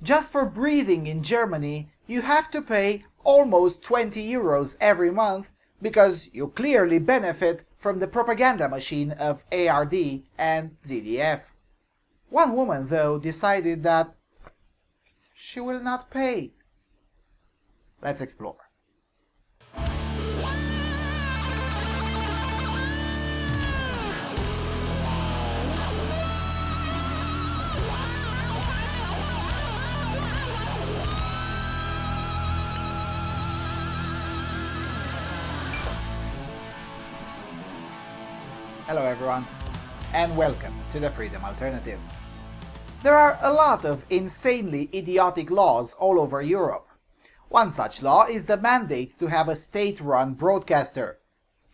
Just for breathing in Germany, you have to pay almost 20 euros every month because you clearly benefit from the propaganda machine of ARD and ZDF. One woman, though, decided that she will not pay. Let's explore. Hello everyone, and welcome to the Freedom Alternative. There are a lot of insanely idiotic laws all over Europe. One such law is the mandate to have a state-run broadcaster.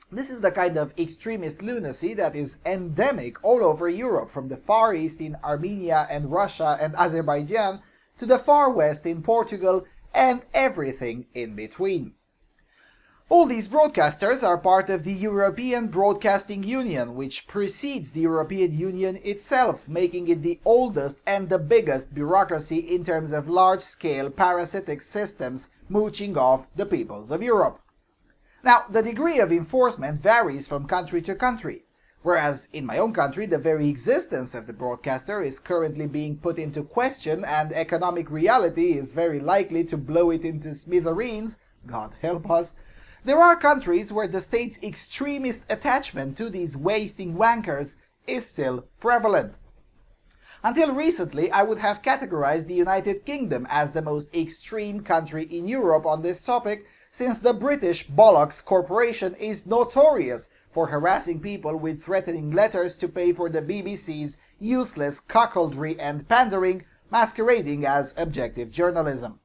This is the kind of extremist lunacy that is endemic all over Europe, from the Far East in Armenia and Russia and Azerbaijan to the Far West in Portugal and everything in between. All these broadcasters are part of the European Broadcasting Union, which precedes the European Union itself, making it the oldest and the biggest bureaucracy in terms of large-scale parasitic systems mooching off the peoples of Europe. Now, the degree of enforcement varies from country to country, whereas in my own country the very existence of the broadcaster is currently being put into question and economic reality is very likely to blow it into smithereens, God help us. There are countries where the state's extremist attachment to these wasting wankers is still prevalent. Until recently, I would have categorized the United Kingdom as the most extreme country in Europe on this topic, since the British Bollocks Corporation is notorious for harassing people with threatening letters to pay for the BBC's useless cuckoldry and pandering, masquerading as objective journalism.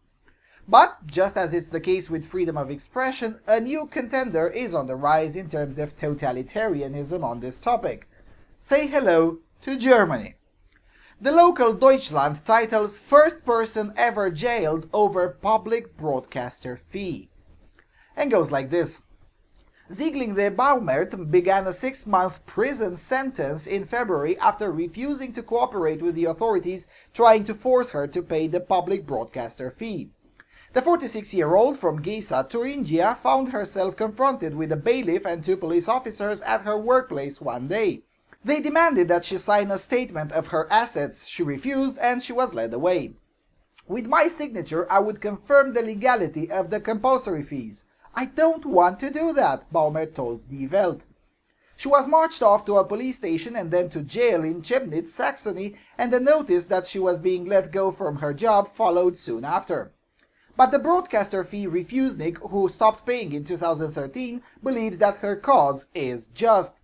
But, just as it's the case with freedom of expression, a new contender is on the rise in terms of totalitarianism on this topic. Say hello to Germany. The local Deutschland titles first person ever jailed over public broadcaster fee. And goes like this. Sieglinde Baumert began a 6-month prison sentence in February after refusing to cooperate with the authorities trying to force her to pay the public broadcaster fee. The 46-year-old from Gesa, Thuringia, found herself confronted with a bailiff and 2 police officers at her workplace one day. They demanded that she sign a statement of her assets. She refused and she was led away. With my signature, I would confirm the legality of the compulsory fees. I don't want to do that, Baumer told Die Welt. She was marched off to a police station and then to jail in Chemnitz, Saxony, and the notice that she was being let go from her job followed soon after. But the broadcaster fee refusenik, who stopped paying in 2013, believes that her cause is just.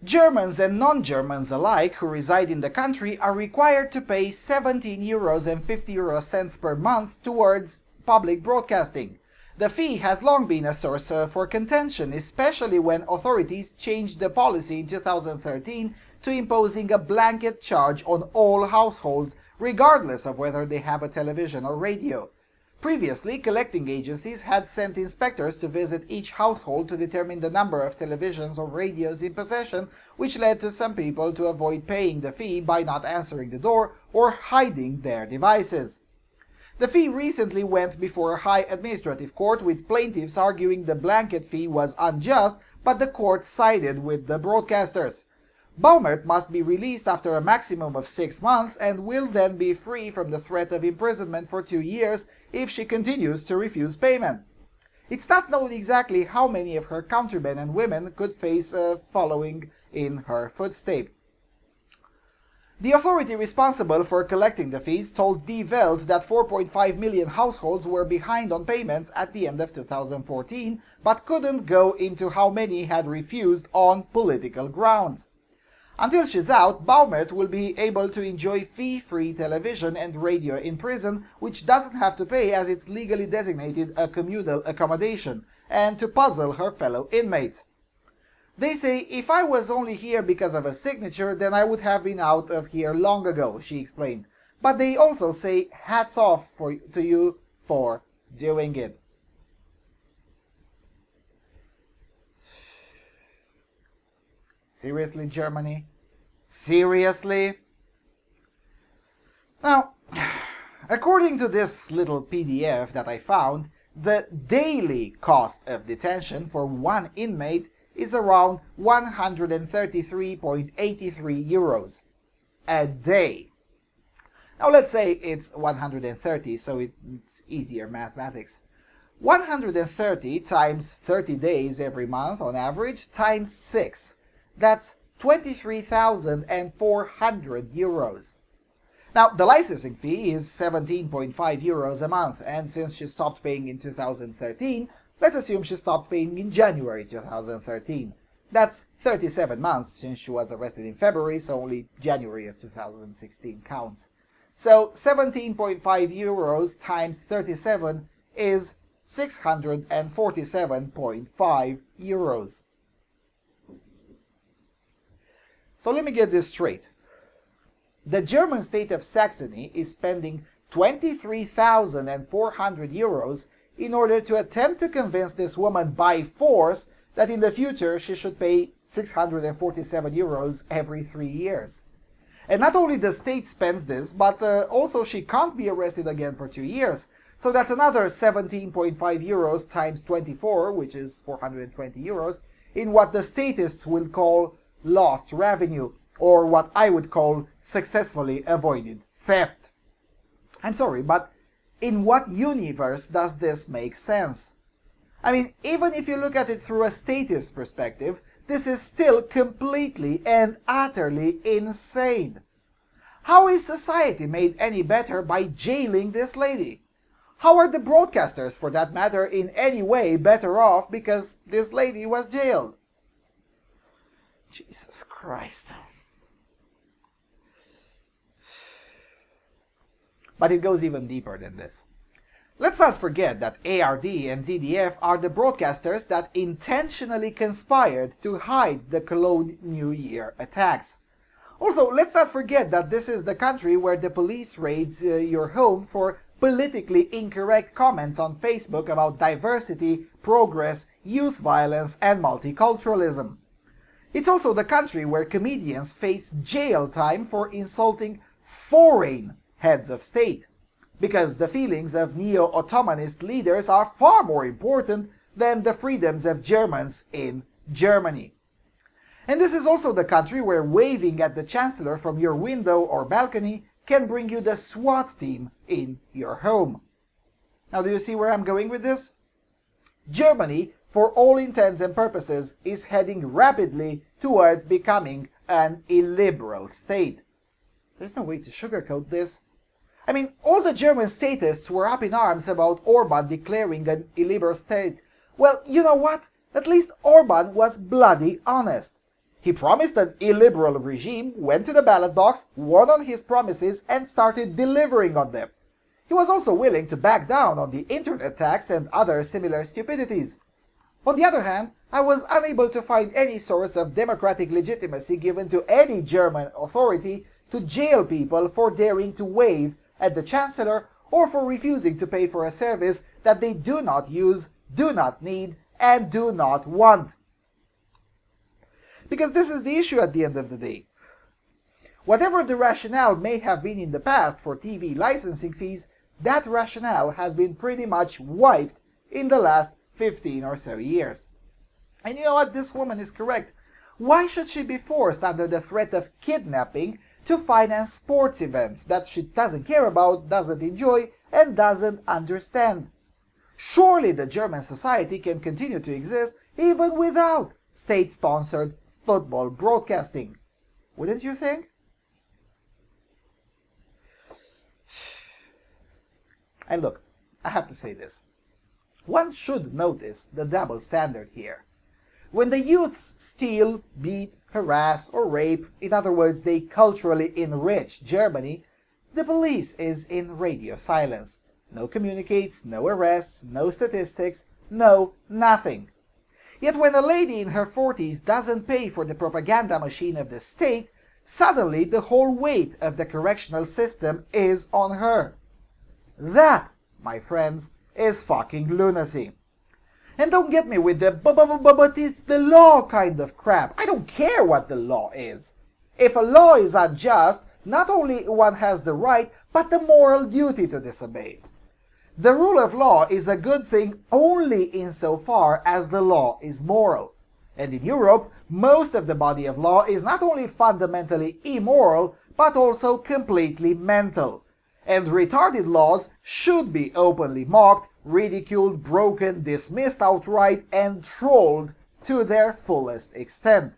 Germans and non-Germans alike who reside in the country are required to pay 17 euros and 50 cents per month towards public broadcasting. The fee has long been a source for contention, especially when authorities changed the policy in 2013 to imposing a blanket charge on all households, regardless of whether they have a television or radio. Previously, collecting agencies had sent inspectors to visit each household to determine the number of televisions or radios in possession, which led to some people to avoid paying the fee by not answering the door or hiding their devices. The fee recently went before a high administrative court, with plaintiffs arguing the blanket fee was unjust, but the court sided with the broadcasters. Baumert must be released after a maximum of 6 months and will then be free from the threat of imprisonment for 2 years if she continues to refuse payment. It's not known exactly how many of her countrymen and women could face following in her footsteps. The authority responsible for collecting the fees told Die Welt that 4.5 million households were behind on payments at the end of 2014, but couldn't go into how many had refused on political grounds. Until she's out, Baumert will be able to enjoy fee-free television and radio in prison, which doesn't have to pay as it's legally designated a communal accommodation, and to puzzle her fellow inmates. They say, if I was only here because of a signature, then I would have been out of here long ago, she explained. But they also say, hats off to you for doing it. Seriously, Germany? Seriously? Now, According to this little PDF that I found, the daily cost of detention for one inmate is around 133.83 euros a day. Now let's say it's 130, so it's easier mathematics. 130 times 30 days every month on average times 6. That's 23,400 euros. Now, the licensing fee is 17.5 euros a month, and since she stopped paying in 2013, let's assume she stopped paying in January 2013. That's 37 months since she was arrested in February, so only January of 2016 counts. So 17.5 euros times 37 is 647.5 euros. So let me get this straight. The German state of Saxony is spending 23,400 euros in order to attempt to convince this woman by force that in the future she should pay 647 euros every 3 years. And not only the state spends this, but also she can't be arrested again for 2 years. So that's another 17.5 euros times 24, which is 420 euros, in what the statists will call lost revenue, or what I would call successfully avoided theft. I'm sorry, but in what universe does this make sense? I mean, even if you look at it through a statist perspective, this is still completely and utterly insane. How is society made any better by jailing this lady? How are the broadcasters, for that matter, in any way better off because this lady was jailed? Jesus Christ. But it goes even deeper than this. Let's not forget that ARD and ZDF are the broadcasters that intentionally conspired to hide the Cologne New Year attacks. Also, let's not forget that this is the country where the police raids your home for politically incorrect comments on Facebook about diversity, progress, youth violence, and multiculturalism. It's also the country where comedians face jail time for insulting foreign heads of state, because the feelings of neo-Ottomanist leaders are far more important than the freedoms of Germans in Germany. And this is also the country where waving at the chancellor from your window or balcony can bring you the SWAT team in your home. Now, do you see where I'm going with this? Germany, for all intents and purposes, is heading rapidly towards becoming an illiberal state. There's no way to sugarcoat this. I mean, all the German statists were up in arms about Orban declaring an illiberal state. Well, you know what? At least Orban was bloody honest. He promised an illiberal regime, went to the ballot box, won on his promises, and started delivering on them. He was also willing to back down on the internet tax and other similar stupidities. On the other hand, I was unable to find any source of democratic legitimacy given to any German authority to jail people for daring to wave at the chancellor or for refusing to pay for a service that they do not use, do not need, and do not want. Because this is the issue at the end of the day. Whatever the rationale may have been in the past for TV licensing fees, that rationale has been pretty much wiped in the last 15 or so years. And you know what? This woman is correct. Why should she be forced under the threat of kidnapping to finance sports events that she doesn't care about, doesn't enjoy, and doesn't understand? Surely the German society can continue to exist even without state-sponsored football broadcasting. Wouldn't you think? And look, I have to say this. One should notice the double standard here. When the youths steal, beat, harass, or rape, in other words, they culturally enrich Germany, the police is in radio silence. No communicates, no arrests, no statistics, no nothing. Yet when a lady in her 40s doesn't pay for the propaganda machine of the state, suddenly the whole weight of the correctional system is on her. That, my friends, is fucking lunacy. And don't get me with the but it's the law kind of crap. I don't care what the law is. If a law is unjust, not only one has the right, but the moral duty to disobey it. The rule of law is a good thing only insofar as the law is moral. And in Europe, most of the body of law is not only fundamentally immoral, but also completely mental. And retarded laws should be openly mocked, ridiculed, broken, dismissed outright, and trolled to their fullest extent.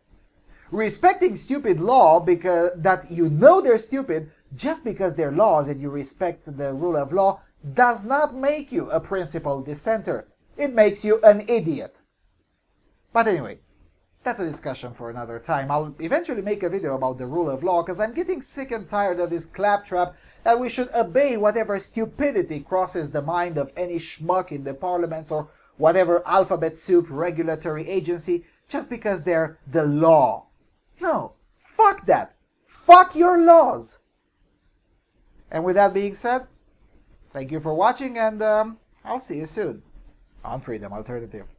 Respecting stupid law because that you know they're stupid just because they're laws and you respect the rule of law does not make you a principled dissenter. It makes you an idiot. But anyway, that's a discussion for another time. I'll eventually make a video about the rule of law because I'm getting sick and tired of this claptrap that we should obey whatever stupidity crosses the mind of any schmuck in the parliaments or whatever alphabet soup regulatory agency just because they're the law. No, fuck that. Fuck your laws. And with that being said, thank you for watching and I'll see you soon on Freedom Alternative.